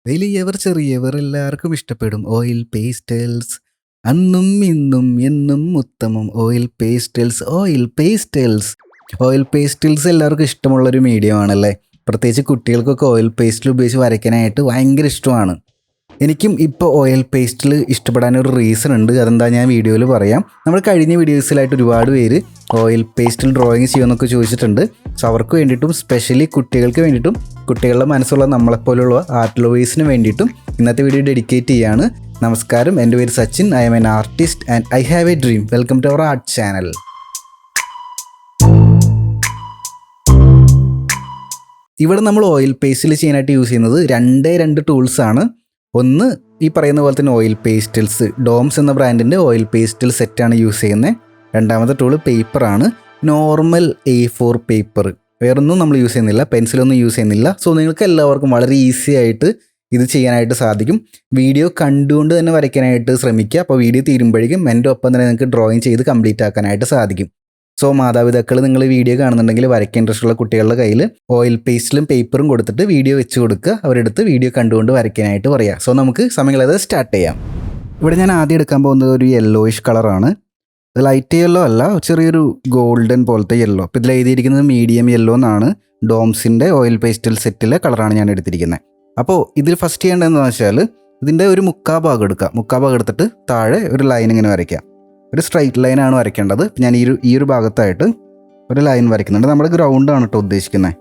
വലിയവർ ചെറിയവർ എല്ലാവർക്കും ഇഷ്ടപ്പെടും oil pastels. അന്നും ഇന്നും എന്നും ഉത്തമം ഓയിൽ പേസ്റ്റൽസ്. ഓയിൽ പേസ്റ്റൽസ് എല്ലാവർക്കും ഇഷ്ടമുള്ളൊരു മീഡിയമാണല്ലേ. പ്രത്യേകിച്ച് കുട്ടികൾക്കൊക്കെ ഓയിൽ പേസ്റ്റിൽ ഉപയോഗിച്ച് വരയ്ക്കാനായിട്ട് ഭയങ്കര ഇഷ്ടമാണ്. എനിക്കും ഇപ്പോൾ ഓയിൽ പേസ്റ്റിൽ ഇഷ്ടപ്പെടാനൊരു റീസൺ ഉണ്ട്. അതെന്താ ഞാൻ വീഡിയോയിൽ പറയാം. നമ്മൾ കഴിഞ്ഞ വീഡിയോസിലായിട്ട് ഒരുപാട് പേര് ഓയിൽ പേസ്റ്റിൽ ഡ്രോയിങ് ചെയ്യുമെന്നൊക്കെ ചോദിച്ചിട്ടുണ്ട്. സോ അവർക്ക് വേണ്ടിയിട്ടും സ്പെഷ്യലി കുട്ടികൾക്ക് വേണ്ടിയിട്ടും കുട്ടികളുടെ മനസ്സുള്ള നമ്മളെപ്പോലുള്ള ആർട്ട് ലവേഴ്സിന് വേണ്ടിയിട്ടും ഇന്നത്തെ വീഡിയോ ഡെഡിക്കേറ്റ് ചെയ്യാണ്. നമസ്കാരം, എൻ്റെ പേര് Sachin. I am an artist and I have a dream. Welcome to our art channel. ഇവിടെ നമ്മൾ ഓയിൽ പേസ്റ്റിൽ ചെയ്യാനായിട്ട് യൂസ് ചെയ്യുന്നത് രണ്ട് ടൂൾസാണ്. ഒന്ന് ഈ പറയുന്ന പോലെ തന്നെ ഓയിൽ പേസ്റ്റൽസ്, ഡോംസ് എന്ന ബ്രാൻഡിൻ്റെ ഓയിൽ പേസ്റ്റൽ സെറ്റാണ് യൂസ് ചെയ്യുന്നത്. രണ്ടാമത്തെ ടൂള് പേപ്പറാണ്, നോർമൽ A4 പേപ്പർ. വേറൊന്നും നമ്മൾ യൂസ് ചെയ്യുന്നില്ല, പെൻസിലൊന്നും യൂസ് ചെയ്യുന്നില്ല. സോ നിങ്ങൾക്ക് എല്ലാവർക്കും വളരെ ഈസി ആയിട്ട് ഇത് ചെയ്യാനായിട്ട് സാധിക്കും. വീഡിയോ കണ്ടുകൊണ്ട് തന്നെ വരയ്ക്കാനായിട്ട് ശ്രമിക്കുക. അപ്പോൾ വീഡിയോ തീരുമ്പോഴേക്കും എൻ്റെ ഒപ്പം തന്നെ നിങ്ങൾക്ക് ഡ്രോയിങ് ചെയ്ത് കംപ്ലീറ്റ് ആക്കാനായിട്ട് സാധിക്കും. സോ മാതാപിതാക്കൾ നിങ്ങൾ വീഡിയോ കാണുന്നുണ്ടെങ്കിൽ വരയ്ക്കാൻ ഇൻട്രസ്റ്റ് ഉള്ള കുട്ടികളുടെ കയ്യിൽ ഓയിൽ പേസ്റ്റിലും പേപ്പറും കൊടുത്തിട്ട് വീഡിയോ വെച്ച് കൊടുക്കുക. അവരെടുത്ത് വീഡിയോ കണ്ടുകൊണ്ട് വരയ്ക്കാനായിട്ട് പറയുക. സോ നമുക്ക് സമയങ്ങളത് സ്റ്റാർട്ട് ചെയ്യാം. ഇവിടെ ഞാൻ ആദ്യം എടുക്കാൻ പോകുന്നത് ഒരു യെല്ലോയിഷ് കളറാണ്. ഇത് ലൈറ്റ് യെല്ലോ അല്ല, ചെറിയൊരു ഗോൾഡൻ പോലത്തെ യെല്ലോ. അപ്പോൾ ഇതിൽ എഴുതിയിരിക്കുന്നത് മീഡിയം യെല്ലോ എന്നാണ്. ഡോംസിൻ്റെ ഓയിൽ പേസ്റ്റൽ സെറ്റിലെ കളറാണ് ഞാൻ എടുത്തിരിക്കുന്നത്. അപ്പോൾ ഇതിൽ ഫസ്റ്റ് ചെയ്യേണ്ടതെന്ന് വെച്ചാൽ ഇതിൻ്റെ ഒരു മുക്കാൽ ഭാഗം എടുക്കുക. മുക്കാൽ ഭാഗം എടുത്തിട്ട് താഴെ ഒരു ലൈൻ ഇങ്ങനെ വരയ്ക്കുക. ഒരു സ്ട്രൈറ്റ് ലൈനാണ് വരയ്ക്കേണ്ടത്. ഞാൻ ഈ ഒരു ഭാഗത്തായിട്ട് ഒരു ലൈൻ വരയ്ക്കുന്നുണ്ട്. നമ്മുടെ ഗ്രൗണ്ടാണ് കേട്ടോ ഉദ്ദേശിക്കുന്നത്.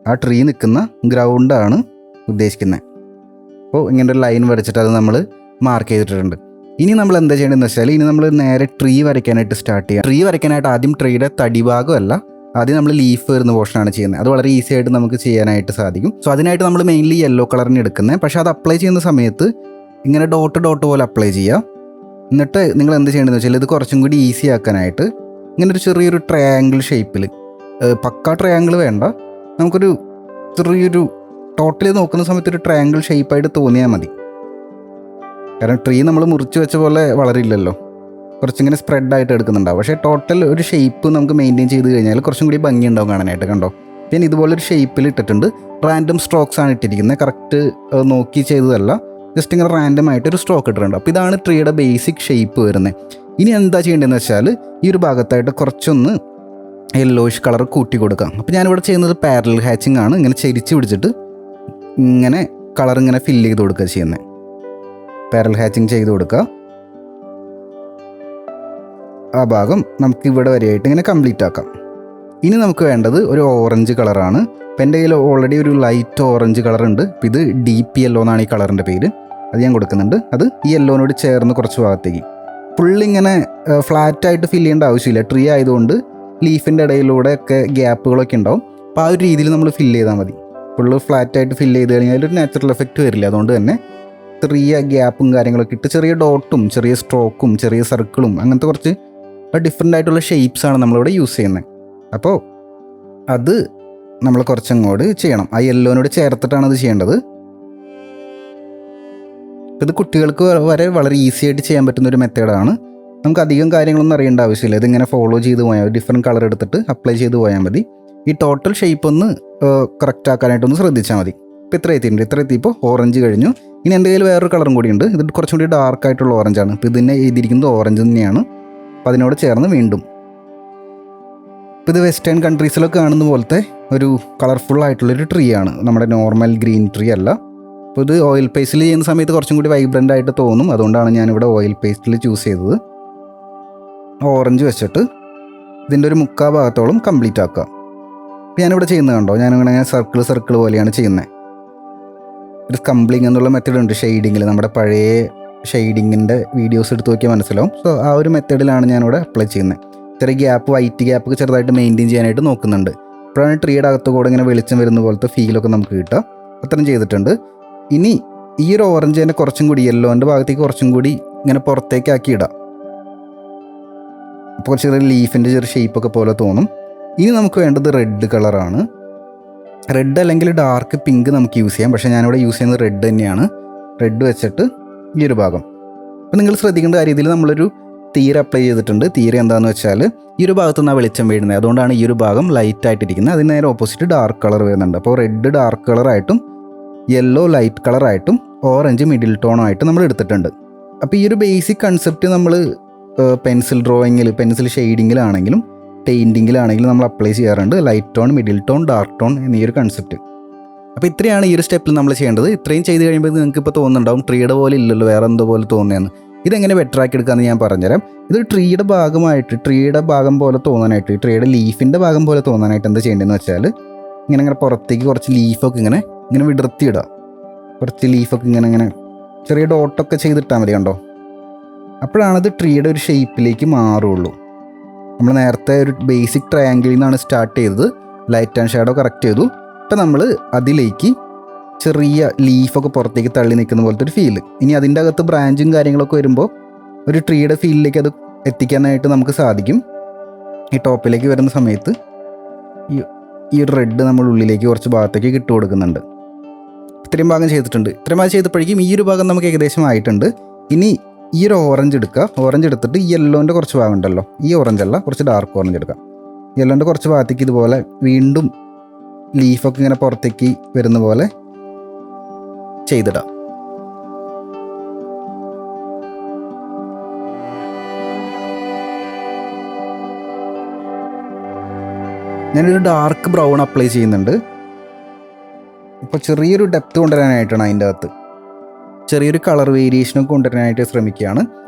ആ ട്രീ നിൽക്കുന്ന ഗ്രൗണ്ടാണ് ഉദ്ദേശിക്കുന്നത്. അപ്പോൾ ഇങ്ങനെ ഒരു ലൈൻ വരച്ചിട്ട് അത് നമ്മൾ മാർക്ക് ചെയ്തിട്ടുണ്ട്. ഇനി നമ്മൾ എന്താ ചെയ്യേണ്ടതെന്ന് വെച്ചാൽ ഇനി നമ്മൾ നേരെ ട്രീ വരയ്ക്കാനായിട്ട് സ്റ്റാർട്ട് ചെയ്യാം. ട്രീ വരയ്ക്കാനായിട്ട് ആദ്യം ട്രീയുടെ തടിഭാഗമല്ല, ആദ്യം നമ്മൾ ലീഫ് വരുന്ന പോർഷനാണ് ചെയ്യുന്നത്. അത് വളരെ ഈസി ആയിട്ട് നമുക്ക് ചെയ്യാനായിട്ട് സാധിക്കും. സോ അതിനായിട്ട് നമ്മൾ മെയിൻലി യെല്ലോ കളറിന് എടുക്കുന്നത്. പക്ഷേ അത് അപ്ലൈ ചെയ്യുന്ന സമയത്ത് ഇങ്ങനെ ഡോട്ട് പോലെ അപ്ലൈ ചെയ്യുക. എന്നിട്ട് നിങ്ങൾ എന്ത് ചെയ്യേണ്ടതെന്ന് വെച്ചാൽ ഇത് കുറച്ചും കൂടി ഈസി ആക്കാനായിട്ട് ഇങ്ങനെ ഒരു ചെറിയൊരു ട്രയാങ്കിൾ ഷേപ്പിൽ, പക്കാ ട്രയാങ്കിൾ വേണ്ട, നമുക്കൊരു ചെറിയൊരു ടോട്ടലി നോക്കുന്ന സമയത്ത് ഒരു ട്രയാങ്കിൾ ഷേപ്പായിട്ട് തോന്നിയാൽ മതി. കാരണം ട്രീ നമ്മൾ മുറിച്ച് വെച്ച പോലെ വളരില്ലല്ലോ, കുറച്ചിങ്ങനെ സ്പ്രെഡായിട്ട് എടുക്കുന്നുണ്ടാവും. പക്ഷേ ടോട്ടൽ ഒരു ഷേപ്പ് നമുക്ക് മെയിൻറ്റെയിൻ ചെയ്ത് കഴിഞ്ഞാൽ കുറച്ചും കൂടി ഭംഗി ഉണ്ടാവും കാണാനായിട്ട്. കണ്ടോ, ഞാൻ ഇതുപോലൊരു ഷേപ്പിൽ ഇട്ടിട്ടുണ്ട്. റാൻഡം സ്ട്രോക്സ് ആണ് ഇട്ടിരിക്കുന്നത്, കറക്റ്റ് നോക്കി ചെയ്തതല്ല, ജസ്റ്റ് ഇങ്ങനെ റാൻഡം ആയിട്ട് ഒരു സ്ട്രോക്ക് ഇട്ടിട്ടുണ്ട്. അപ്പോൾ ഇതാണ് ട്രീയുടെ ബേസിക് ഷേപ്പ് വരുന്നത്. ഇനി എന്താ ചെയ്യേണ്ടതെന്ന് വെച്ചാൽ ഈ ഒരു ഭാഗത്തായിട്ട് കുറച്ചൊന്ന് യെല്ലോയിഷ് കളർ കൂട്ടി കൊടുക്കാം. അപ്പോൾ ഞാനിവിടെ ചെയ്യുന്നത് പാരലൽ ഹാച്ചിങ് ആണ്. ഇങ്ങനെ ചെരിച്ച് പിടിച്ചിട്ട് ഇങ്ങനെ കളർ ഇങ്ങനെ ഫില്ല് ചെയ്ത് കൊടുക്കുക ചെയ്യുന്നത്. പാരലൽ ഹാച്ചിങ് ചെയ്ത് കൊടുക്കുക. ആ ഭാഗം നമുക്ക് ഇവിടെ വരെയായിട്ട് ഇങ്ങനെ കംപ്ലീറ്റ് ആക്കാം. ഇനി നമുക്ക് വേണ്ടത് ഒരു ഓറഞ്ച് കളറാണ്. അപ്പം എൻ്റെ കയ്യിൽ ഓൾറെഡി ഒരു ലൈറ്റ് ഓറഞ്ച് കളർ ഉണ്ട്. അപ്പോൾ ഇത് ഡീപ്പ് യെല്ലോ എന്നാണ് ഈ കളറിൻ്റെ പേര്. അത് ഞാൻ കൊടുക്കുന്നുണ്ട്. അത് ഈ യെല്ലോനോട് ചേർന്ന് കുറച്ച് ഭാഗത്തേക്ക് ഫുള്ളിങ്ങനെ ഫ്ലാറ്റായിട്ട് ഫില്ല് ചെയ്യേണ്ട ആവശ്യമില്ല. ട്രീ ആയതുകൊണ്ട് ലീഫിൻ്റെ ഇടയിലൂടെ ഒക്കെ ഗ്യാപ്പുകളൊക്കെ ഉണ്ടാവും. അപ്പോൾ ആ ഒരു രീതിയിൽ നമ്മൾ ഫില്ല് ചെയ്താൽ മതി. ഫുള്ള് ഫ്ലാറ്റായിട്ട് ഫില്ല് ചെയ്ത് കഴിഞ്ഞാൽ ഒരു നാച്ചുറൽ എഫക്റ്റ് വരില്ല. അതുകൊണ്ട് തന്നെ ചെറിയ ഗ്യാപ്പും കാര്യങ്ങളൊക്കെ ഇട്ട് ചെറിയ ഡോട്ടും ചെറിയ സ്ട്രോക്കും ചെറിയ സർക്കിളും അങ്ങനത്തെ കുറച്ച് ഡിഫറെൻ്റ് ആയിട്ടുള്ള ഷേപ്സാണ് നമ്മളിവിടെ യൂസ് ചെയ്യുന്നത്. അപ്പോൾ അത് നമ്മൾ കുറച്ചങ്ങോട്ട് ചെയ്യണം. ആ യെല്ലോനോട് ചേർത്തിട്ടാണ് അത് ചെയ്യേണ്ടത്. ഇത് കുട്ടികൾക്ക് വരെ വളരെ ഈസി ആയിട്ട് ചെയ്യാൻ പറ്റുന്ന ഒരു മെത്തേഡാണ്. നമുക്ക് അധികം കാര്യങ്ങളൊന്നും അറിയേണ്ട ആവശ്യമില്ല. ഇതിങ്ങനെ ഫോളോ ചെയ്ത് പോയാൽ ഡിഫറെൻറ്റ് കളർ എടുത്തിട്ട് അപ്ലൈ ചെയ്ത് പോയാൽ മതി. ഈ ടോട്ടൽ ഷേപ്പ് ഒന്ന് കറക്റ്റ് ആക്കാനായിട്ടൊന്ന് ശ്രദ്ധിച്ചാൽ മതി. ഇപ്പോൾ ഇത്ര എത്തിയപ്പോൾ ഓറഞ്ച് കഴിഞ്ഞു. ഇനി എൻ്റെ കയ്യിൽ വേറൊരു കളറും കൂടി ഉണ്ട്. ഇത് കുറച്ചും കൂടി ഡാർക്കായിട്ടുള്ള ഓറഞ്ചാണ്. ഇപ്പോൾ ഇതിനെ എഴുതിയിരിക്കുന്നത് ഓറഞ്ച് തന്നെയാണ്. അപ്പോൾ അതിനോട് ചേർന്ന് വീണ്ടും ഇപ്പോൾ ഇത് വെസ്റ്റേൺ കൺട്രീസിലൊക്കെ കാണുന്ന പോലത്തെ ഒരു കളർഫുൾ ആയിട്ടുള്ളൊരു ട്രീ ആണ്, നമ്മുടെ നോർമൽ ഗ്രീൻ ട്രീ അല്ല. അപ്പോൾ ഇത് ഓയിൽ പേസ്റ്റിൽ ചെയ്യുന്ന സമയത്ത് കുറച്ചും കൂടി വൈബ്രൻ്റ് ആയിട്ട് തോന്നും. അതുകൊണ്ടാണ് ഞാനിവിടെ ഓയിൽ പേസ്റ്റിൽ ചൂസ് ചെയ്തത്. ഓറഞ്ച് വെച്ചിട്ട് ഇതിൻ്റെ ഒരു മുക്കാൽ ഭാഗത്തോളം കംപ്ലീറ്റ് ആക്കുക. അപ്പോൾ ഞാനിവിടെ ചെയ്യുന്നത് കണ്ടോ, ഞാനിങ്ങനെ സർക്കിൾ പോലെയാണ് ചെയ്യുന്നത്. ഒരു സ്കംബ്ലിങ് എന്നുള്ള മെത്തേഡ് ഉണ്ട് ഷെയ്ഡിങ്ങിൽ. നമ്മുടെ പഴയ ഷെയ്ഡിങ്ങിൻ്റെ വീഡിയോസ് എടുത്ത് നോക്കിയാൽ മനസ്സിലാവും. സോ ആ ഒരു മെത്തേഡിലാണ് ഞാനിവിടെ അപ്ലൈ ചെയ്യുന്നത്. ചെറിയ ഗ്യാപ്പ്, വൈറ്റ് ഗ്യാപ്പൊക്കെ ചെറുതായിട്ട് മെയിൻറ്റെയിൻ ചെയ്യാനായിട്ട് നോക്കുന്നുണ്ട്. അപ്പോഴാണ് ട്രീയുടെ അകത്ത് കൂടെ ഇങ്ങനെ വെളിച്ചം വരുന്ന പോലത്തെ ഫീലൊക്കെ നമുക്ക് കിട്ടുക. അത്രയും ചെയ്തിട്ടുണ്ട്. ഇനി ഈ ഒരു ഓറഞ്ച് തന്നെ കുറച്ചും കൂടി യെല്ലോൻ്റെ ഭാഗത്തേക്ക് കുറച്ചും കൂടി ഇങ്ങനെ പുറത്തേക്കാക്കി ഇടാം. അപ്പോൾ ചെറിയ ലീഫിൻ്റെ ചെറിയ ഷേപ്പൊക്കെ പോലെ തോന്നും. ഇനി നമുക്ക് വേണ്ടത് റെഡ് കളറാണ്. റെഡ് അല്ലെങ്കിൽ ഡാർക്ക് പിങ്ക് നമുക്ക് യൂസ് ചെയ്യാം. പക്ഷേ ഞാനിവിടെ യൂസ് ചെയ്യുന്നത് റെഡ് തന്നെയാണ്. റെഡ് വെച്ചിട്ട് ഈ ഒരു ഭാഗം, അപ്പോൾ നിങ്ങൾ ശ്രദ്ധിക്കേണ്ട കാര്യത്തിൽ നമ്മളൊരു തീര അപ്ലൈ ചെയ്തിട്ടുണ്ട്. തീര എന്താണെന്ന് വെച്ചാൽ ഈ ഒരു ഭാഗത്തു നിന്നാണ് വെളിച്ചം വീഴുന്നത്. അതുകൊണ്ടാണ് ഈ ഒരു ഭാഗം ലൈറ്റായിട്ടിരിക്കുന്നത്. അതിന് നേരെ ഓപ്പോസിറ്റ് ഡാർക്ക് കളർ വരുന്നുണ്ട്. അപ്പോൾ റെഡ് ഡാർക്ക് കളറായിട്ടും യെല്ലോ ലൈറ്റ് കളറായിട്ടും ഓറഞ്ച് മിഡിൽ ടോണായിട്ട് നമ്മൾ എടുത്തിട്ടുണ്ട്. അപ്പോൾ ഈ ഒരു ബേസിക് കൺസെപ്റ്റ് നമ്മൾ പെൻസിൽ ഡ്രോയിങ്ങിൽ, പെൻസിൽ ഷെയ്ഡിങ്ങിലാണെങ്കിലും പെയിൻറ്റിങ്ങിലാണെങ്കിലും നമ്മൾ അപ്ലൈ ചെയ്യാറുണ്ട്. Light tone, middle tone, dark tone എന്നീ ഒരു കൺസെപ്റ്റ്. അപ്പോൾ ഇത്രയാണ് ഈ ഒരു സ്റ്റെപ്പിൽ നമ്മൾ ചെയ്യേണ്ടത്. ഇത്രയും ചെയ്ത് കഴിയുമ്പോൾ നിങ്ങൾക്ക് ഇപ്പോൾ തോന്നുന്നുണ്ടാവും ട്രീയുടെ പോലെ ഇല്ലല്ലോ, വേറെ എന്തോ പോലെ തോന്നുന്നതെന്ന്. ഇതെങ്ങനെ ബെറ്റർ ആക്കി എടുക്കാമെന്ന് ഞാൻ പറഞ്ഞുതരാം. ഇത് ട്രീയുടെ ഭാഗമായിട്ട്, ട്രീയുടെ ഭാഗം പോലെ തോന്നാനായിട്ട്, ട്രീയുടെ ലീഫിൻ്റെ ഭാഗം പോലെ തോന്നാനായിട്ട് എന്താ ചെയ്യേണ്ടതെന്ന് വെച്ചാൽ ഇങ്ങനെ പുറത്തേക്ക് കുറച്ച് ലീഫൊക്കെ ഇങ്ങനെ വിടർത്തിയിടുക. കുറച്ച് ലീഫൊക്കെ ഇങ്ങനെ ചെറിയ ഡോട്ടൊക്കെ ചെയ്തിട്ടാൽ മതി. കണ്ടോ, അപ്പോഴാണത് ട്രീയുടെ ഒരു ഷേപ്പിലേക്ക് മാറുള്ളൂ. നമ്മൾ നേരത്തെ ഒരു ബേസിക് ട്രയാങ്കിളിൽ നിന്നാണ് സ്റ്റാർട്ട് ചെയ്തത്, ലൈറ്റ് ആൻഡ് ഷാഡോ കറക്റ്റ് ചെയ്തു. ഇപ്പം നമ്മൾ അതിലേക്ക് ചെറിയ ലീഫൊക്കെ പുറത്തേക്ക് തള്ളി നിൽക്കുന്ന പോലത്തെ ഒരു ഫീല്. ഇനി അതിൻ്റെ അകത്ത് ബ്രാഞ്ചും കാര്യങ്ങളൊക്കെ വരുമ്പോൾ ഒരു ട്രീയുടെ ഫീലിലേക്ക് അത് എത്തിക്കാനായിട്ട് നമുക്ക് സാധിക്കും. ഈ ടോപ്പിലേക്ക് വരുന്ന സമയത്ത് ഈ ഒരു റെഡ് നമ്മൾ ഉള്ളിലേക്ക് കുറച്ച് ഭാഗത്തേക്ക് ഇട്ട് കൊടുക്കുന്നുണ്ട്. ഇത്രയും ഭാഗം ചെയ്തിട്ടുണ്ട്. ഇത്രയും ഭാഗം ചെയ്തപ്പോഴേക്കും ഈ ഒരു ഭാഗം നമുക്ക് ഏകദേശം ആയിട്ടുണ്ട്. ഇനി ഈ ഒരു ഓറഞ്ച് എടുക്കുക. ഓറഞ്ച് എടുത്തിട്ട് യെല്ലോൻ്റെ കുറച്ച് ഭാഗം ഉണ്ടല്ലോ, ഈ ഓറഞ്ച് അല്ല, കുറച്ച് ഡാർക്ക് ഓറഞ്ച് എടുക്കാം. യെല്ലോൻ്റെ കുറച്ച് ഭാഗത്തേക്ക് ഇതുപോലെ വീണ്ടും ലീഫൊക്കെ ഇങ്ങനെ പുറത്തേക്ക് വരുന്ന പോലെ ചെയ്തിടാം. ഞാനൊരു ഡാർക്ക് ബ്രൗൺ അപ്ലൈ ചെയ്യുന്നുണ്ട്. ഇപ്പോൾ ചെറിയൊരു ഡെപ്ത് കൊണ്ടുവരാനായിട്ടാണ് അതിൻ്റെ അകത്ത് ചെറിയൊരു കളർ വേരിയേഷനൊക്കെ കൊണ്ടുവരാനായിട്ട് ശ്രമിക്കുകയാണ്.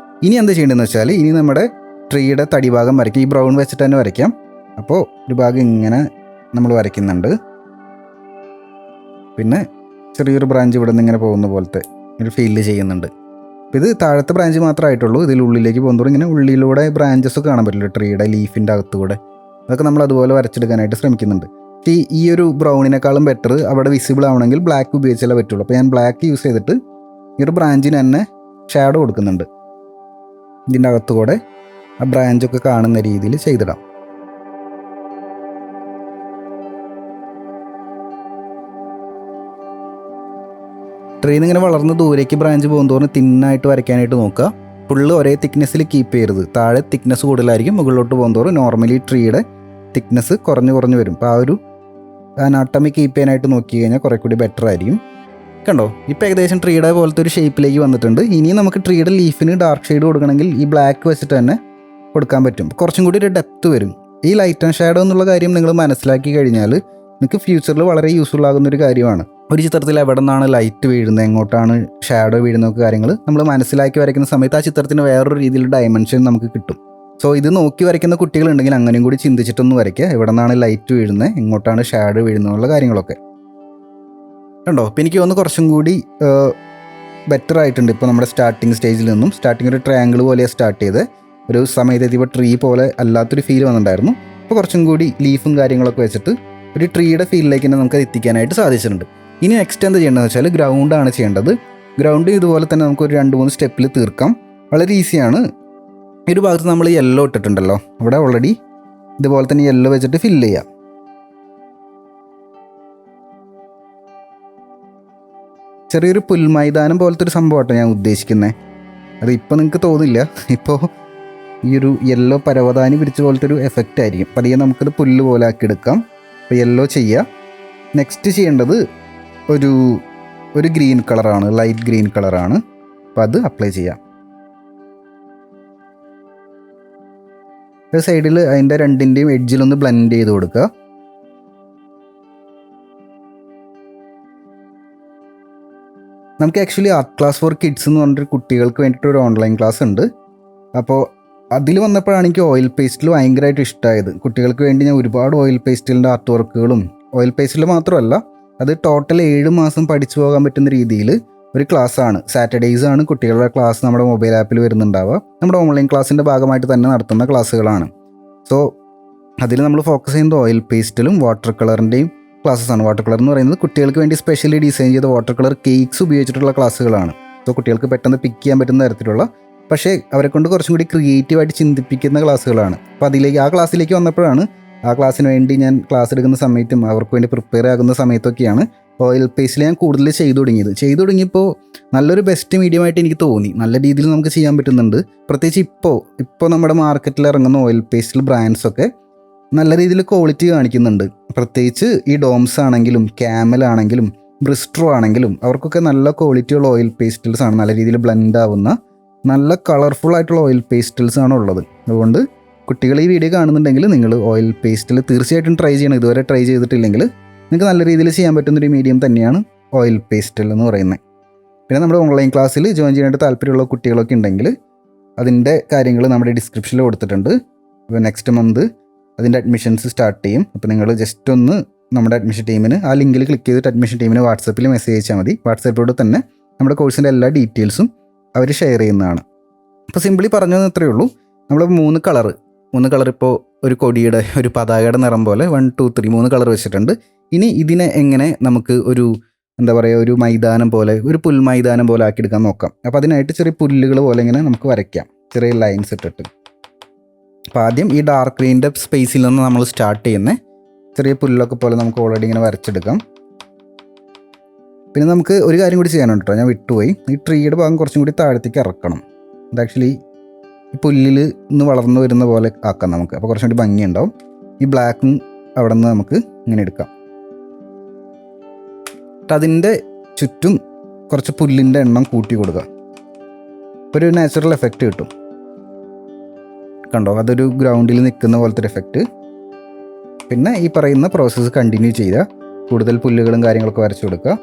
ഇനി എന്താ ചെയ്യേണ്ടതെന്ന് വെച്ചാൽ ഇനി നമ്മുടെ ട്രീയുടെ തടിഭാഗം വരയ്ക്കാം. ഈ ബ്രൗൺ വെച്ചിട്ട് തന്നെ വരയ്ക്കാം. അപ്പോൾ ഒരു ഭാഗം ഇങ്ങനെ നമ്മൾ വരയ്ക്കുന്നുണ്ട്. പിന്നെ ചെറിയൊരു ബ്രാഞ്ച് ഇവിടെ നിന്ന് ഇങ്ങനെ പോകുന്ന പോലത്തെ ഒരു ഫീല് ചെയ്യുന്നുണ്ട്. ഇത് താഴത്തെ ബ്രാഞ്ച് മാത്രമായിട്ടുള്ളൂ. ഇതിൽ ഉള്ളിലേക്ക് പോകുന്നതോറും ഇങ്ങനെ ഉള്ളിലൂടെ ബ്രാഞ്ചസ് കാണാൻ പറ്റില്ല ട്രീയുടെ ലീഫിൻ്റെ അകത്തുകൂടെ. അതൊക്കെ നമ്മൾ അതുപോലെ വരച്ചെടുക്കാനായിട്ട് ശ്രമിക്കുന്നുണ്ട്. ഈ ഒരു ബ്രൗണിനേക്കാളും ബെറ്റർ അവിടെ വിസിബിൾ ആവണമെങ്കിൽ ബ്ലാക്ക് ഉപയോഗിച്ചാലേ പറ്റുള്ളൂ. അപ്പോൾ ഞാൻ ബ്ലാക്ക് യൂസ് ചെയ്തിട്ട് ഈ ഒരു ബ്രാഞ്ചിന് തന്നെ ഷാഡോ കൊടുക്കുന്നുണ്ട്. ഇതിൻ്റെ അകത്തുകൂടെ ആ ബ്രാഞ്ചൊക്കെ കാണുന്ന രീതിയിൽ ചെയ്തിടാം. ട്രീന്ന് ഇങ്ങനെ വളർന്ന് ദൂരേക്ക് ബ്രാഞ്ച് പോകുന്നതോറും തിന്നായിട്ട് വരയ്ക്കാനായിട്ട് നോക്കുക. ഫുള്ള് ഒരേ തിക്നെസ്സിൽ കീപ്പ് ചെയ്യരുത്. താഴെ തിക്നെസ് കൂടുതലായിരിക്കും, മുകളിലോട്ട് പോകുന്നതോറും നോർമലി ട്രീയുടെ തിക്നെസ് കുറഞ്ഞു വരും. അപ്പോൾ ആ ഒരു അനാട്ടമി കീപ്പ് ചെയ്യാനായിട്ട് നോക്കി കഴിഞ്ഞാൽ കുറേ കൂടി ബെറ്റർ ആയിരിക്കും. കണ്ടോ, ഇപ്പോൾ ഏകദേശം ട്രീയുടെ പോലത്തെ ഒരു ഷേപ്പിലേക്ക് വന്നിട്ടുണ്ട്. ഇനി നമുക്ക് ട്രീയുടെ ലീഫിന് ഡാർക്ക് ഷെയ്ഡ് കൊടുക്കണമെങ്കിൽ ഈ ബ്ലാക്ക് വെച്ചിട്ട് തന്നെ കൊടുക്കാൻ പറ്റും. കുറച്ചും കൂടി ഒരു ഡെപ്ത് വരും. ഈ ലൈറ്റ് ആൻഡ് ഷാഡോ എന്നുള്ള കാര്യം നിങ്ങൾ മനസ്സിലാക്കി കഴിഞ്ഞാൽ നിങ്ങൾക്ക് ഫ്യൂച്ചറിൽ വളരെ യൂസ്ഫുൾ ആകുന്നൊരു കാര്യമാണ്. ഒരു ചിത്രത്തിൽ എവിടെ നിന്നാണ് ലൈറ്റ് വീഴുന്നത്, എങ്ങോട്ടാണ് ഷാഡോ വീഴുന്നതൊക്കെ കാര്യങ്ങൾ നമ്മൾ മനസ്സിലാക്കി വരയ്ക്കുന്ന സമയത്ത് ആ ചിത്രത്തിന് വേറൊരു രീതിയിൽ ഡയമെൻഷൻ നമുക്ക് കിട്ടും. സോ ഇത് നോക്കി വരയ്ക്കുന്ന കുട്ടികളുണ്ടെങ്കിൽ അങ്ങനെയും കൂടി ചിന്തിച്ചിട്ടൊന്ന് വരയ്ക്കുക. എവിടെ നിന്നാണ് ലൈറ്റ് വീഴുന്നത്, എങ്ങോട്ടാണ് ഷാഡോ വീഴുന്നതെന്നുള്ള കാര്യങ്ങളൊക്കെ. കണ്ടോ, അപ്പോൾ എനിക്ക് തോന്നുന്നു കുറച്ചും കൂടി ബെറ്റർ ആയിട്ടുണ്ട്. ഇപ്പോൾ നമ്മുടെ സ്റ്റാർട്ടിങ് സ്റ്റേജിൽ നിന്നും ഒരു ട്രയാങ്കിൾ പോലെയാണ് സ്റ്റാർട്ട് ചെയ്ത് ഒരു സമയത്ത് എത്തിയപ്പോൾ ട്രീ പോലെ അല്ലാത്തൊരു ഫീൽ വന്നിട്ടുണ്ടായിരുന്നു. അപ്പോൾ കുറച്ചും കൂടി ലീഫും കാര്യങ്ങളൊക്കെ വെച്ചിട്ട് ഒരു ട്രീയുടെ ഫീലിലേക്ക് തന്നെ നമുക്ക് എത്തിക്കാനായിട്ട് സാധിച്ചിട്ടുണ്ട്. ഇനി നെക്സ്റ്റ് എന്താ ചെയ്യേണ്ടതെന്ന് വെച്ചാൽ ഗ്രൗണ്ടാണ് ചെയ്യേണ്ടത്. ഗ്രൗണ്ട് ഇതുപോലെ തന്നെ നമുക്കൊരു 2-3 സ്റ്റെപ്പിൽ തീർക്കാം. വളരെ ഈസിയാണ്. ഈ ഒരു ഭാഗത്ത് നമ്മൾ യെല്ലോ ഇട്ടിട്ടുണ്ടല്ലോ, അവിടെ ഓൾറെഡി ഇതുപോലെ തന്നെ യെല്ലോ വെച്ചിട്ട് ഫില്ല് ചെയ്യാം. ചെറിയൊരു പുൽമൈതാനം പോലത്തെ ഒരു സംഭവമാട്ടോ ഞാൻ ഉദ്ദേശിക്കുന്നത്. അത് ഇപ്പോൾ നിങ്ങൾക്ക് തോന്നില്ല. ഇപ്പോൾ ഈ ഒരു യെല്ലോ പരവതാനി പിടിച്ച പോലത്തെ ഒരു എഫക്റ്റ് ആയിരിക്കും. പതിയെ നമുക്കത് പുല്ല് പോലെ ആക്കി എടുക്കാം. അപ്പോൾ യെല്ലോ ചെയ്യുക. നെക്സ്റ്റ് ചെയ്യേണ്ടത് ഒരു ഗ്രീൻ കളറാണ്, ലൈറ്റ് ഗ്രീൻ കളറാണ്. അപ്പോൾ അത് അപ്ലൈ ചെയ്യാം. സൈഡിൽ അതിൻ്റെ രണ്ടിൻ്റെയും എഡ്ജിലൊന്ന് ബ്ലെൻഡ് ചെയ്ത് കൊടുക്കുക. നമുക്ക് actually art class for kids എന്ന് പറഞ്ഞിട്ട് കുട്ടികൾക്ക് വേണ്ടിയിട്ടൊരു ഓൺലൈൻ ക്ലാസ് ഉണ്ട്. അപ്പോൾ അതിൽ വന്നപ്പോഴാണ് എനിക്ക് ഓയിൽ പേസ്റ്റിൽ ഭയങ്കരമായിട്ട് ഇഷ്ടമായത്. കുട്ടികൾക്ക് വേണ്ടി ഞാൻ ഒരുപാട് ഓയിൽ പേസ്റ്റിലിൻ്റെ ആർട്ട് വർക്കുകളും, ഓയിൽ പേസ്റ്റിൽ മാത്രമല്ല അത് ടോട്ടൽ 7 മാസം പഠിച്ചു പോകാൻ പറ്റുന്ന രീതിയിൽ ഒരു ക്ലാസ്സാണ്. സാറ്റർഡേയ്സ് ആണ് കുട്ടികളുടെ ക്ലാസ് നമ്മുടെ മൊബൈൽ ആപ്പിൽ വരുന്നുണ്ടാവുക. നമ്മുടെ ഓൺലൈൻ ക്ലാസ്സിൻ്റെ ഭാഗമായിട്ട് തന്നെ നടത്തുന്ന ക്ലാസ്സുകളാണ്. സോ അതിൽ നമ്മൾ ഫോക്കസ് ചെയ്യുന്നത് ഓയിൽ പേസ്റ്റിലും വാട്ടർ കളറിൻ്റെയും ക്ലാസ്സസാണ്. വാട്ടർ കളർ എന്ന് പറയുന്നത് കുട്ടികൾക്ക് വേണ്ടി സ്പെഷ്യലി ഡിസൈൻ ചെയ്ത വാട്ടർ കളർ കേക്ക്സ് ഉപയോഗിച്ചിട്ടുള്ള ക്ലാസ്സുകളാണ്. സോ കുട്ടികൾക്ക് പെട്ടെന്ന് പിക്ക് ചെയ്യാൻ പറ്റുന്ന തരത്തിലുള്ള, പക്ഷേ അവരെ കൊണ്ട് കുറച്ചും കൂടി ക്രിയേറ്റീവായിട്ട് ചിന്തിപ്പിക്കുന്ന ക്ലാസ്സുകളാണ്. അപ്പോൾ ആ ക്ലാസ്സിലേക്ക് വന്നപ്പോഴാണ്, ആ ക്ലാസ്സിന് വേണ്ടി ഞാൻ ക്ലാസ് എടുക്കുന്ന സമയത്തും അവർക്ക് വേണ്ടി പ്രിപ്പയർ ആകുന്ന സമയത്തൊക്കെയാണ് ഓയിൽ പേസ്റ്റിൽ ഞാൻ കൂടുതൽ ചെയ്തു തുടങ്ങിയപ്പോൾ നല്ലൊരു ബെസ്റ്റ് മീഡിയമായിട്ട് എനിക്ക് തോന്നി. നല്ല രീതിയിൽ നമുക്ക് ചെയ്യാൻ പറ്റുന്നുണ്ട്. പ്രത്യേകിച്ച് ഇപ്പോൾ നമ്മുടെ മാർക്കറ്റിൽ ഇറങ്ങുന്ന ഓയിൽ പേസ്റ്റിൽ ബ്രാൻഡ്സൊക്കെ നല്ല രീതിയിൽ ക്വാളിറ്റി കാണിക്കുന്നുണ്ട്. പ്രത്യേകിച്ച് ഈ ഡോംസ് ആണെങ്കിലും ക്യാമൽ ആണെങ്കിലും ബ്രിസ്ട്രോ ആണെങ്കിലും അവർക്കൊക്കെ നല്ല ക്വാളിറ്റിയുള്ള ഓയിൽ പേസ്റ്റൽസ് ആണ്, നല്ല രീതിയിൽ ബ്ലെൻഡ് ആവുന്ന നല്ല കളർഫുൾ ആയിട്ടുള്ള ഓയിൽ പേസ്റ്റൽസ് ആണ് ഉള്ളത്. അതുകൊണ്ട് കുട്ടികൾ ഈ വീഡിയോ കാണുന്നുണ്ടെങ്കിൽ നിങ്ങൾ ഓയിൽ പേസ്റ്റിൽ തീർച്ചയായിട്ടും ട്രൈ ചെയ്യണം. ഇതുവരെ ട്രൈ ചെയ്തിട്ടില്ലെങ്കിൽ നിങ്ങൾക്ക് നല്ല രീതിയിൽ ചെയ്യാൻ പറ്റുന്നൊരു മീഡിയം തന്നെയാണ് ഓയിൽ പേസ്റ്റൽ എന്ന് പറയുന്നത്. പിന്നെ നമ്മുടെ ഓൺലൈൻ ക്ലാസ്സിൽ ജോയിൻ ചെയ്യാനായിട്ട് താല്പര്യമുള്ള കുട്ടികളൊക്കെ ഉണ്ടെങ്കിൽ അതിൻ്റെ കാര്യങ്ങൾ നമ്മുടെ ഡിസ്ക്രിപ്ഷനിൽ കൊടുത്തിട്ടുണ്ട്. അപ്പോൾ നെക്സ്റ്റ് മന്ത് അതിൻ്റെ അഡ്മിഷൻസ് സ്റ്റാർട്ട് ചെയ്യും. അപ്പോൾ നിങ്ങൾ ജസ്റ്റ് ഒന്ന് നമ്മുടെ അഡ്മിഷൻ ടീമിന് ആ ലിങ്കിൽ ക്ലിക്ക് ചെയ്തിട്ട് അഡ്മിഷൻ ടീമിന് വാട്സപ്പിൽ മെസ്സേജ് അയച്ചാൽ മതി. വാട്സപ്പിലൂടെ തന്നെ നമ്മുടെ കോഴ്സിൻ്റെ എല്ലാ ഡീറ്റെയിൽസും അവർ ഷെയർ ചെയ്യുന്നതാണ്. അപ്പോൾ സിംപിളി പറഞ്ഞതെന്ന് ഇത്രയേ ഉള്ളൂ. നമ്മൾ മൂന്ന് കളർ ഇപ്പോൾ ഒരു കൊടിയുടെ ഒരു പതാകയുടെ നിറം പോലെ 1 2 3 3 കളർ വെച്ചിട്ടുണ്ട്. ഇനി ഇതിനെ എങ്ങനെ നമുക്ക് ഒരു എന്താ പറയുക ഒരു മൈതാനം പോലെ ഒരു പുൽമൈതാനം പോലെ ആക്കിയെടുക്കാൻ നോക്കാം. അപ്പോൾ അതിനായിട്ട് ചെറിയ പുല്ലുകൾ പോലെ ഇങ്ങനെ നമുക്ക് വരയ്ക്കാം, ചെറിയ ലൈൻസ് ഇട്ടിട്ട്. അപ്പോൾ ആദ്യം ഈ ഡാർക്ക് ഗ്രീൻ്റെ സ്പേസിൽ നിന്ന് നമ്മൾ സ്റ്റാർട്ട് ചെയ്യുന്നത് ചെറിയ പുല്ലൊക്കെ പോലെ നമുക്ക് ഓൾറെഡി ഇങ്ങനെ വരച്ചെടുക്കാം. പിന്നെ നമുക്ക് ഒരു കാര്യം കൂടി ചെയ്യാനുണ്ട് കേട്ടോ, ഞാൻ വിട്ടുപോയി. ഈ ട്രീയുടെ ഭാഗം കുറച്ചും കൂടി താഴത്തേക്ക് ഇറക്കണം. ഇത് ആക്ച്വലി ഈ പുല്ലിൽ നിന്ന് വളർന്നു വരുന്ന പോലെ ആക്കാം നമുക്ക്. അപ്പോൾ കുറച്ചും കൂടി ഭംഗിയുണ്ടാവും. ഈ ബ്ലാക്കും അവിടെ നിന്ന് നമുക്ക് ഇങ്ങനെ എടുക്കാം. അതിൻ്റെ ചുറ്റും കുറച്ച് പുല്ലിൻ്റെ എണ്ണം കൂട്ടി കൊടുക്കുക. ഒരു നാച്ചുറൽ എഫക്റ്റ് കിട്ടും. കണ്ടോ, അതൊരു ഗ്രൗണ്ടിൽ നിൽക്കുന്ന പോലത്തെ ഒരു എഫക്റ്റ്. പിന്നെ ഈ പറയുന്ന പ്രോസസ്സ് കണ്ടിന്യൂ ചെയ്യുക. കൂടുതൽ പുല്ലുകളും കാര്യങ്ങളൊക്കെ വരച്ചു കൊടുക്കുക.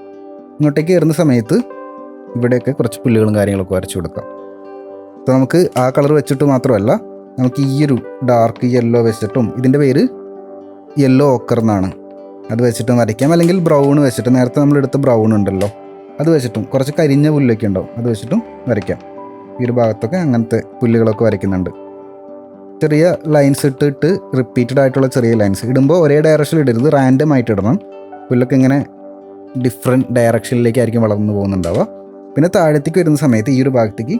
ഇങ്ങോട്ടേക്ക് കയറുന്ന സമയത്ത് ഇവിടെയൊക്കെ കുറച്ച് പുല്ലുകളും കാര്യങ്ങളൊക്കെ വരച്ചു കൊടുക്കുക. അപ്പോൾ നമുക്ക് ആ കളർ വെച്ചിട്ട് മാത്രമല്ല, നമുക്ക് ഈ ഒരു ഡാർക്ക് യെല്ലോ വെച്ചിട്ടും, ഇതിൻ്റെ പേര് യെല്ലോ ഓക്കർ എന്നാണ്, അത് വെച്ചിട്ടും വരയ്ക്കാം. അല്ലെങ്കിൽ ബ്രൗൺ വെച്ചിട്ട്, നേരത്തെ നമ്മളെടുത്ത ബ്രൗൺ ഉണ്ടല്ലോ, അത് വെച്ചിട്ടും കുറച്ച് കരിഞ്ഞ പുല്ലൊക്കെ ഉണ്ടാവും, അത് വെച്ചിട്ടും വരയ്ക്കാം. ഈ ഒരു ഭാഗത്തൊക്കെ അങ്ങനത്തെ പുല്ലുകളൊക്കെ വരയ്ക്കുന്നുണ്ട്. ചെറിയ ലൈൻസ് ഇട്ടിട്ട് റിപ്പീറ്റഡ് ആയിട്ടുള്ള ചെറിയ ലൈൻസ് ഇടുമ്പോൾ ഒരേ ഡയറക്ഷനിൽ ഇടരുത്, റാൻഡം ആയിട്ട് ഇടണം. പുല്ലൊക്കെ ഇങ്ങനെ ഡിഫറെൻറ്റ് ഡയറക്ഷനിലേക്കായിരിക്കും വളർന്നു പോകുന്നുണ്ടാവുക. പിന്നെ താഴത്തേക്ക് വരുന്ന സമയത്ത് ഈ ഒരു ഭാഗത്തേക്ക്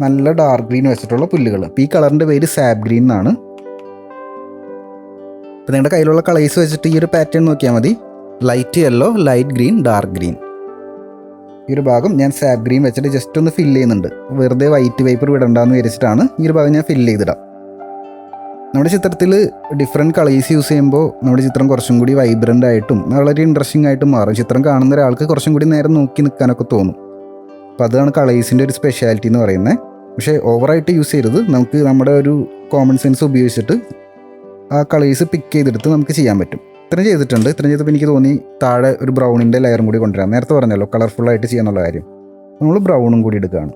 നല്ല ഡാർക്ക് ഗ്രീൻ വെച്ചിട്ടുള്ള പുല്ലുകൾ. അപ്പോൾ ഈ കളറിൻ്റെ പേര് സാബ് ഗ്രീൻ എന്നാണ്. അപ്പോൾ നിങ്ങളുടെ കയ്യിലുള്ള കളേഴ്സ് വെച്ചിട്ട് ഈ ഒരു പാറ്റേൺ നോക്കിയാൽ മതി. Light yellow, light green, dark green. ഈ ഒരു ഭാഗം ഞാൻ സാബ് ഗ്രീൻ വെച്ചിട്ട് ജസ്റ്റ് ഒന്ന് ഫില്ല് ചെയ്യുന്നുണ്ട്. വെറുതെ വൈറ്റ് പേപ്പർ വിടണ്ടെന്ന് വിചാരിച്ചിട്ടാണ് ഈ ഒരു ഭാഗം ഞാൻ ഫില്ല് ചെയ്തിടാം. നമ്മുടെ ചിത്രത്തിൽ ഡിഫറെൻറ്റ് കളേഴ്സ് യൂസ് ചെയ്യുമ്പോൾ നമ്മുടെ ചിത്രം കുറച്ചും കൂടി വൈബ്രൻ്റ് ആയിട്ടും വളരെ ഇൻട്രസ്റ്റിംഗ് ആയിട്ടും മാറും. ചിത്രം കാണുന്ന ഒരാൾക്ക് കുറച്ചും കൂടി നേരം നോക്കി നിൽക്കാനൊക്കെ തോന്നും. അപ്പോൾ അതാണ് കളേഴ്സിൻ്റെ ഒരു സ്പെഷ്യാലിറ്റി എന്ന് പറയുന്നത്. പക്ഷേ ഓവറായിട്ട് യൂസ് ചെയ്യരുത്. നമുക്ക് നമ്മുടെ ഒരു കോമൺ സെൻസ് ഉപയോഗിച്ചിട്ട് ആ കളേഴ്സ് പിക്ക് ചെയ്തെടുത്ത് നമുക്ക് ചെയ്യാൻ പറ്റും. ഇത്രയും ചെയ്തിട്ടുണ്ട്. ഇത്രയും ചെയ്തപ്പോൾ എനിക്ക് തോന്നി താഴെ ഒരു ബ്രൗണിൻ്റെ ലെയറും കൂടി കൊണ്ടുവരാം. നേരത്തെ പറഞ്ഞല്ലോ കളർഫുള്ളായിട്ട് ചെയ്യാന്നുള്ള കാര്യം. നമ്മൾ ബ്രൗണും കൂടി എടുക്കുകയാണ്.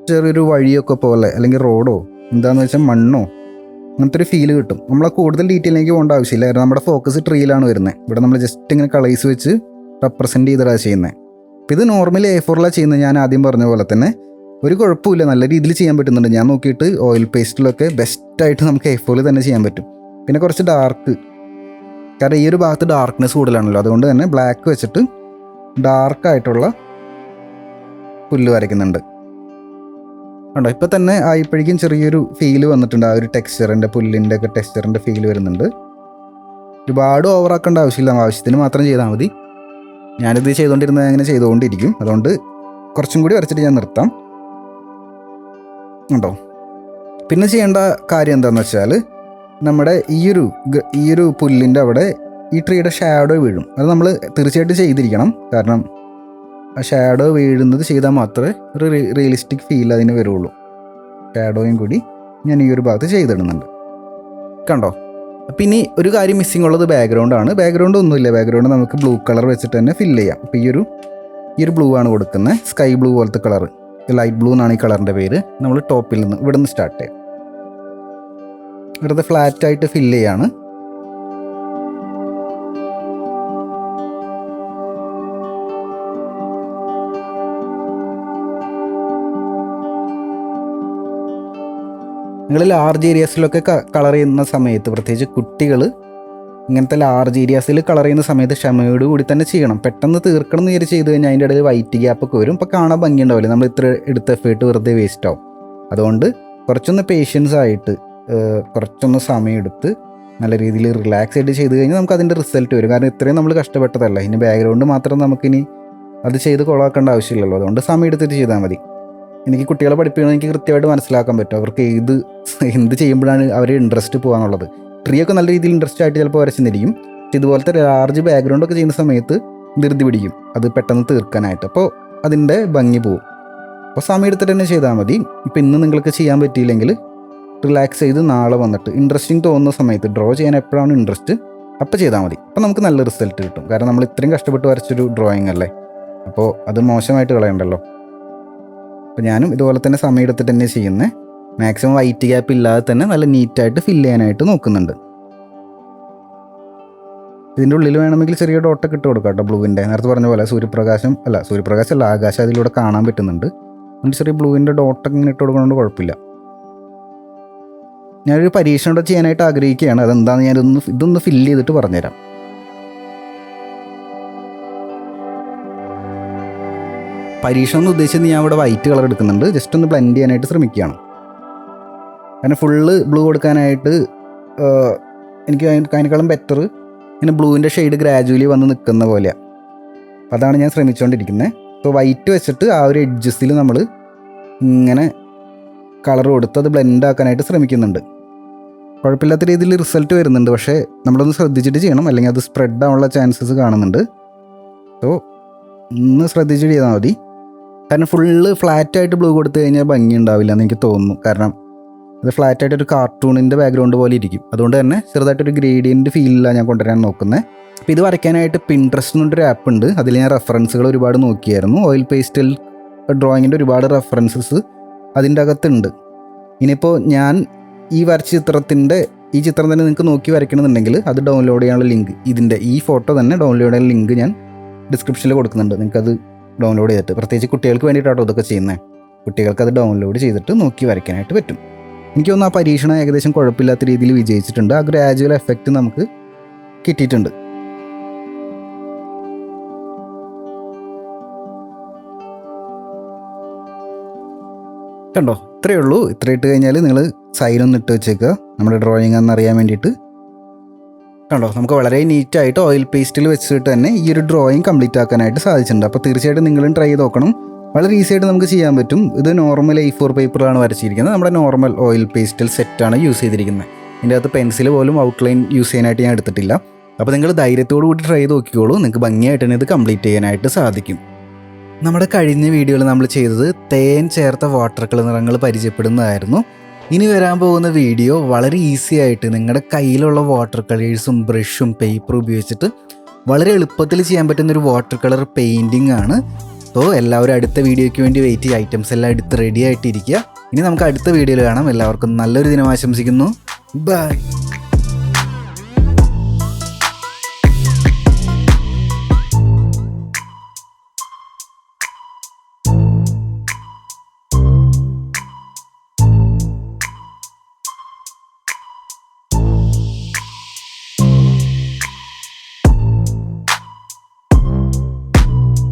ചെറിയൊരു വഴിയൊക്കെ പോലെ, അല്ലെങ്കിൽ റോഡോ എന്താണെന്ന് വെച്ചാൽ മണ്ണോ, അങ്ങനത്തെ ഒരു ഫീല് കിട്ടും. നമ്മൾ കൂടുതൽ ഡീറ്റെയിലേക്ക് പോകേണ്ട ആവശ്യമില്ല. കാരണം നമ്മുടെ ഫോക്കസ് ട്രീയിലാണ് വരുന്നത്. ഇവിടെ നമ്മൾ ജസ്റ്റ് ഇങ്ങനെ കളേഴ്സ് വെച്ച് റെപ്രസെൻറ്റ് ചെയ്തിട്ടാണ് ചെയ്യുന്നത്. അപ്പോൾ ഇത് നോർമലി A4 ചെയ്യുന്നത്. ഞാൻ ആദ്യം പറഞ്ഞ പോലെ തന്നെ ഒരു കുഴപ്പമില്ല, നല്ല രീതിയിൽ ചെയ്യാൻ പറ്റുന്നുണ്ട്. ഞാൻ നോക്കിയിട്ട് ഓയിൽ പേസ്റ്റിലൊക്കെ ബെസ്റ്റായിട്ട് നമുക്ക് A4 തന്നെ ചെയ്യാൻ പറ്റും. പിന്നെ കുറച്ച് ഡാർക്ക്, കാരണം ഈ ഒരു ഭാഗത്ത് ഡാർക്ക്നെസ് കൂടുതലാണല്ലോ, അതുകൊണ്ട് തന്നെ ബ്ലാക്ക് വെച്ചിട്ട് ഡാർക്കായിട്ടുള്ള പുല്ല് വരയ്ക്കുന്നുണ്ട്. ഉണ്ടോ, ഇപ്പം തന്നെ ആയിപ്പോഴേക്കും ചെറിയൊരു ഫീല് വന്നിട്ടുണ്ട്. ആ ഒരു ടെക്സ്ചറിൻ്റെ, പുല്ലിൻ്റെ ഒക്കെ ടെക്സ്ചറിൻ്റെ ഫീല് വരുന്നുണ്ട്. ഒരുപാട് ഓവറാക്കേണ്ട ആവശ്യമില്ല, ആവശ്യത്തിന് മാത്രം ചെയ്താൽ മതി. ഞാനിത് ചെയ്തുകൊണ്ടിരുന്നത് അങ്ങനെ ചെയ്തുകൊണ്ടിരിക്കും. അതുകൊണ്ട് കുറച്ചും കൂടി വരച്ചിട്ട് ഞാൻ നിർത്താം. ഉണ്ടോ, പിന്നെ ചെയ്യേണ്ട കാര്യം എന്താണെന്ന് വെച്ചാൽ നമ്മുടെ ഈ ഒരു പുല്ലിൻ്റെ അവിടെ ഈ ട്രീയുടെ ഷാഡോ വീഴും. അത് നമ്മൾ തീർച്ചയായിട്ടും ചെയ്തിരിക്കണം. കാരണം ആ ഷാഡോ വീഴുന്നത് ചെയ്താൽ മാത്രമേ ഒരു റിയലിസ്റ്റിക് ഫീൽ അതിന് വരുള്ളൂ. ഷാഡോയും കൂടി ഞാൻ ഈ ഒരു ഭാഗത്ത് ചെയ്തിടുന്നുണ്ട്. കണ്ടോ, അപ്പം ഇനി ഒരു കാര്യം മിസ്സിംഗ് ഉള്ളത് ബാക്ക്ഗ്രൗണ്ടാണ്. ബാക്ക്ഗ്രൗണ്ട് ഒന്നുമില്ല, ബാക്ക്ഗ്രൗണ്ട് നമുക്ക് ബ്ലൂ കളർ വെച്ചിട്ട് തന്നെ ഫില്ല് ചെയ്യാം. അപ്പോൾ ഈ ഒരു ബ്ലൂ ആണ് കൊടുക്കുന്നത്, സ്കൈ ബ്ലൂ പോലത്തെ കളർ. ലൈറ്റ് ബ്ലൂ എന്നാണ് ഈ കളറിൻ്റെ പേര്. നമ്മൾ ടോപ്പിൽ നിന്ന് ഇവിടെ നിന്ന് സ്റ്റാർട്ട് ചെയ്യാം. വെറുതെ ഫ്ലാറ്റായിട്ട് ഫില്ല് ചെയ്യാണ്. നിങ്ങൾ ലാർജ് ഏരിയാസിലൊക്കെ കളർ ചെയ്യുന്ന സമയത്ത്, പ്രത്യേകിച്ച് കുട്ടികൾ ഇങ്ങനത്തെ ലാർജ് ഏരിയാസിൽ കളർ ചെയ്യുന്ന സമയത്ത് ക്ഷമയോട് കൂടി തന്നെ ചെയ്യണം. പെട്ടെന്ന് തീർക്കണം എന്ന് വിചാരിച്ച് ചെയ്ത് കഴിഞ്ഞാൽ അതിൻ്റെ ഇടയിൽ വൈറ്റ് ഗ്യാപ്പൊക്കെ വരും. അപ്പോൾ കാണാൻ ഭംഗിയുണ്ടാവില്ല, നമ്മൾ ഇത്ര എടുത്ത എഫേർട്ട് വെറുതെ വേസ്റ്റ് ആവും. അതുകൊണ്ട് കുറച്ചൊന്ന് പേഷ്യൻസ് ആയിട്ട്, കുറച്ചൊന്ന് സമയമെടുത്ത് നല്ല രീതിയിൽ റിലാക്സ് ആയിട്ട് ചെയ്ത് കഴിഞ്ഞാൽ നമുക്ക് അതിൻ്റെ റിസൾട്ട് വരും. കാരണം ഇത്രയും നമ്മൾ കഷ്ടപ്പെട്ടതല്ല. ഇനി ബാക്ക്ഗ്രൗണ്ട് മാത്രം നമുക്കിനി അത് ചെയ്ത് കൊളാക്കേണ്ട ആവശ്യമില്ലല്ലോ. അതുകൊണ്ട് സമയം എടുത്തിട്ട് ചെയ്താൽ മതി. എനിക്ക് കുട്ടികളെ പഠിപ്പിക്കണമെങ്കിൽ എനിക്ക് കൃത്യമായിട്ട് മനസ്സിലാക്കാൻ പറ്റും അവർക്ക് എന്ത് ചെയ്യുമ്പോഴാണ് അവർ ഇൻട്രസ്റ്റ് പോകാന്നുള്ളത്. ട്രീ ഒക്കെ നല്ല രീതിയിൽ ഇൻട്രസ്റ്റ് ആയിട്ട് ചിലപ്പോൾ വരച്ചെന്നിരിക്കും. പക്ഷേ ഇതുപോലത്തെ ലാർജ് ബാക്ക്ഗ്രൗണ്ടൊക്കെ ചെയ്യുന്ന സമയത്ത് ധൃതി പിടിക്കും അത് പെട്ടെന്ന് തീർക്കാനായിട്ട്. അപ്പോൾ അതിൻ്റെ ഭംഗി പോവും. അപ്പോൾ സമയം എടുത്തിട്ട് തന്നെ ചെയ്താൽ മതി. ഇപ്പോൾ ഇന്ന് നിങ്ങൾക്ക് ചെയ്യാൻ പറ്റിയില്ലെങ്കിൽ റിലാക്സ് ചെയ്ത് നാളെ വന്നിട്ട് ഇൻട്രസ്റ്റിംഗ് തോന്നുന്ന സമയത്ത് ഡ്രോ ചെയ്യാൻ എപ്പോഴാണ് ഇൻട്രസ്റ്റ് അപ്പോൾ ചെയ്താൽ മതി. അപ്പോൾ നമുക്ക് നല്ല റിസൾട്ട് കിട്ടും. കാരണം നമ്മൾ ഇത്രയും കഷ്ടപ്പെട്ട് വരച്ചൊരു ഡ്രോയിങ് അല്ലേ, അപ്പോൾ അത് മോശമായിട്ട് കളയണ്ടല്ലോ. അപ്പോൾ ഞാനും ഇതുപോലെ തന്നെ സമയം എടുത്തിട്ട് തന്നെ ചെയ്യുന്നത്. മാക്സിമം വൈറ്റ് ഗ്യാപ്പ് ഇല്ലാതെ തന്നെ നല്ല നീറ്റായിട്ട് ഫില്ല് ചെയ്യാനായിട്ട് നോക്കുന്നുണ്ട്. ഇതിൻ്റെ ഉള്ളിൽ വേണമെങ്കിൽ ചെറിയ ഡോട്ടൊക്കെ ഇട്ട് കൊടുക്കാം കേട്ടോ. ബ്ലൂവിൻ്റെ നേരത്തെ പറഞ്ഞ പോലെ സൂര്യപ്രകാശമല്ല ആകാശം അതിലൂടെ കാണാൻ പറ്റുന്നുണ്ട്. എന്നിട്ട് ചെറിയ ബ്ലൂവിൻ്റെ ഡോട്ടൊക്കെ ഇങ്ങനെ ഇട്ട് കൊടുക്കുന്നതുകൊണ്ട് കുഴപ്പമില്ല. ഞാനൊരു പരീക്ഷണം കൂടെ ചെയ്യാനായിട്ട് ആഗ്രഹിക്കുകയാണ്. അതെന്താണെന്ന് ഇതൊന്ന് ഫില്ല് ചെയ്തിട്ട് പറഞ്ഞുതരാം. പരീക്ഷണം എന്ന് ഉദ്ദേശിച്ചത് ഞാൻ ഇവിടെ വൈറ്റ് കളർ എടുക്കുന്നുണ്ട്. ജസ്റ്റ് ഒന്ന് ബ്ലെൻഡ് ചെയ്യാനായിട്ട് ശ്രമിക്കുകയാണ്. കാരണം ഫുള്ള് ബ്ലൂ കൊടുക്കാനായിട്ട് എനിക്ക് അതിനേക്കാളും ബെറ്റർ ഇങ്ങനെ ബ്ലൂവിൻ്റെ ഷെയ്ഡ് ഗ്രാജുവലി വന്ന് നിൽക്കുന്ന പോലെയാണ്. അതാണ് ഞാൻ ശ്രമിച്ചുകൊണ്ടിരിക്കുന്നത്. അപ്പോൾ വൈറ്റ് വെച്ചിട്ട് ആ ഒരു എഡ്ജസിൽ നമ്മൾ ഇങ്ങനെ കളർ കൊടുത്ത് അത് ബ്ലെൻഡ് ആക്കാനായിട്ട് ശ്രമിക്കുന്നുണ്ട്. കുഴപ്പമില്ലാത്ത രീതിയിൽ റിസൾട്ട് വരുന്നുണ്ട്. പക്ഷേ നമ്മളൊന്ന് ശ്രദ്ധിച്ചിട്ട് ചെയ്യണം, അല്ലെങ്കിൽ അത് സ്പ്രെഡ് ആവാനുള്ള ചാൻസസ് കാണുന്നുണ്ട്. സോ ഒന്ന് ശ്രദ്ധിച്ചിട്ട് ചെയ്താൽ മതി. കാരണം ഫുള്ള് ഫ്ലാറ്റായിട്ട് ബ്ലൂ കൊടുത്തു കഴിഞ്ഞാൽ ഭംഗി ഉണ്ടാവില്ല എന്ന് എനിക്ക് തോന്നുന്നു. കാരണം അത് ഫ്ലാറ്റായിട്ടൊരു കാർട്ടൂണിൻ്റെ ബാക്ക്ഗ്രൗണ്ട് പോലെ ഇരിക്കും. അതുകൊണ്ട് തന്നെ ചെറുതായിട്ടൊരു ഗ്രേഡിയൻറ്റ് ഫീലിലാണ് ഞാൻ കൊണ്ടുവരാൻ നോക്കുന്നത്. അപ്പോൾ ഇത് വരയ്ക്കാനായിട്ട് പിൻട്രസ്റ്റ് എന്നൊരു ആപ്പ് ഉണ്ട്. അതിൽ ഞാൻ റെഫറൻസുകൾ ഒരുപാട് നോക്കിയായിരുന്നു. ഓയിൽ പേസ്റ്റൽ ഡ്രോയിങ്ങിൻ്റെ ഒരുപാട് റെഫറൻസസ് അതിൻ്റെ അകത്തുണ്ട്. ഇനിയിപ്പോൾ ഞാൻ ഈ വരച്ച ഈ ചിത്രം തന്നെ നിങ്ങൾക്ക് നോക്കി വരയ്ക്കണമെന്നുണ്ടെങ്കിൽ അത് ഡൗൺലോഡ് ചെയ്യാനുള്ള ലിങ്ക്, ഈ ഫോട്ടോ തന്നെ ഡൗൺലോഡ് ചെയ്യാനുള്ള ലിങ്ക് ഞാൻ ഡിസ്ക്രിപ്ഷനിൽ കൊടുക്കുന്നുണ്ട്. നിങ്ങൾക്കത് ഡൗൺലോഡ് ചെയ്തിട്ട്, പ്രത്യേകിച്ച് കുട്ടികൾക്ക് വേണ്ടിയിട്ടാണ് ഇതൊക്കെ ചെയ്യുന്നത്. കുട്ടികൾക്ക് അത് ഡൗൺലോഡ് ചെയ്തിട്ട് നോക്കി വരയ്ക്കാനായിട്ട് പറ്റും. എനിക്ക് തോന്നുന്നു ആ പരീക്ഷണം ഏകദേശം കുഴപ്പമില്ലാത്ത രീതിയിൽ വിജയിച്ചിട്ടുണ്ട്. ആ ഗ്രാജുവൽ എഫക്റ്റ് നമുക്ക് കിട്ടിയിട്ടുണ്ട്. കണ്ടോ, ഇത്രയേ ഉള്ളൂ. ഇത്ര ഇട്ട് കഴിഞ്ഞാൽ നിങ്ങൾ സൈനൊന്ന് ഇട്ട് വെച്ചേക്കുക, നമ്മുടെ ഡ്രോയിങ് എന്നറിയാൻ വേണ്ടിയിട്ട്. കണ്ടോ, നമുക്ക് വളരെ നീറ്റായിട്ട് ഓയിൽ പേസ്റ്റിൽ വെച്ചിട്ട് തന്നെ ഈ ഒരു ഡ്രോയിങ് കംപ്ലീറ്റ് ആക്കാനായിട്ട് സാധിച്ചിട്ടുണ്ട്. അപ്പോൾ തീർച്ചയായിട്ടും നിങ്ങളും ട്രൈ ചെയ്ത് നോക്കണം. വളരെ ഈസി ആയിട്ട് നമുക്ക് ചെയ്യാൻ പറ്റും. ഇത് നോർമൽ A4 പേപ്പറാണ് വരച്ചിരിക്കുന്നത്. നമ്മുടെ നോർമൽ ഓയിൽ പേസ്റ്റൽ സെറ്റാണ് യൂസ് ചെയ്തിരിക്കുന്നത്. ഇതിൻ്റെ അകത്ത് പെൻസിൽ പോലും ഔട്ട്ലൈൻ യൂസ് ചെയ്യാനായിട്ട് ഞാൻ എടുത്തിട്ടില്ല. അപ്പോൾ നിങ്ങൾ ധൈര്യത്തോടു കൂടി ട്രൈ ചെയ്ത് നോക്കിക്കോളൂ. നിങ്ങൾക്ക് ഭംഗിയായിട്ട് തന്നെ ഇത് കംപ്ലീറ്റ് ചെയ്യാനായിട്ട് സാധിക്കും. നമ്മുടെ കഴിഞ്ഞ വീഡിയോയിൽ നമ്മൾ ചെയ്തത് തേൻ ചേർത്ത വാട്ടർ കളർ നിറങ്ങൾ പരിചയപ്പെടുന്നതായിരുന്നു. ഇനി വരാൻ പോകുന്ന വീഡിയോ വളരെ ഈസി ആയിട്ട് നിങ്ങളുടെ കയ്യിലുള്ള വാട്ടർ കളേഴ്സും ബ്രഷും പേപ്പറും ഉപയോഗിച്ചിട്ട് വളരെ എളുപ്പത്തിൽ ചെയ്യാൻ പറ്റുന്നൊരു വാട്ടർ കളർ പെയിൻറ്റിംഗ് ആണ്. അപ്പോൾ എല്ലാവരും അടുത്ത വീഡിയോയ്ക്ക് വേണ്ടി വെയിറ്റ് ചെയ്യുക. ഐറ്റംസ് എല്ലാം എടുത്ത് റെഡി ആയിട്ടിരിക്കുക. ഇനി നമുക്ക് അടുത്ത വീഡിയോയിൽ കാണാം. എല്ലാവർക്കും നല്ലൊരു ദിനം ആശംസിക്കുന്നു. ബൈ.